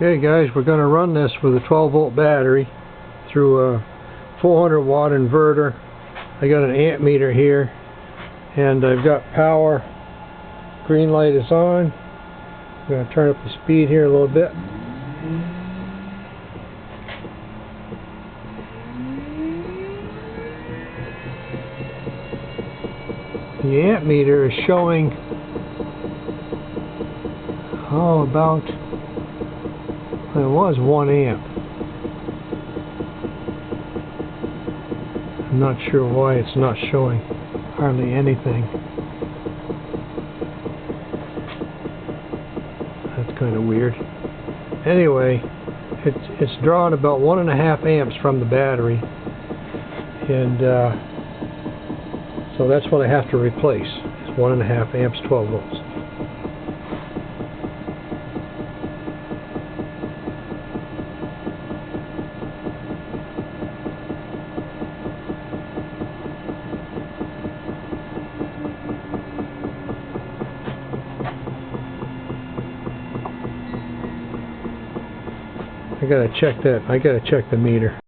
Okay guys, we're going to run this with a 12 volt battery through a 400 watt inverter. I got an amp meter here and I've got power. Green light is on. I'm going to turn up the speed here a little bit. The amp meter is showing about, it was 1 amp. I'm not sure why it's not showing hardly anything. That's kind of weird. Anyway, it's drawing about 1.5 amps from the battery, and so that's what I have to replace. It's 1.5 amps, 12 volts. I gotta check the meter.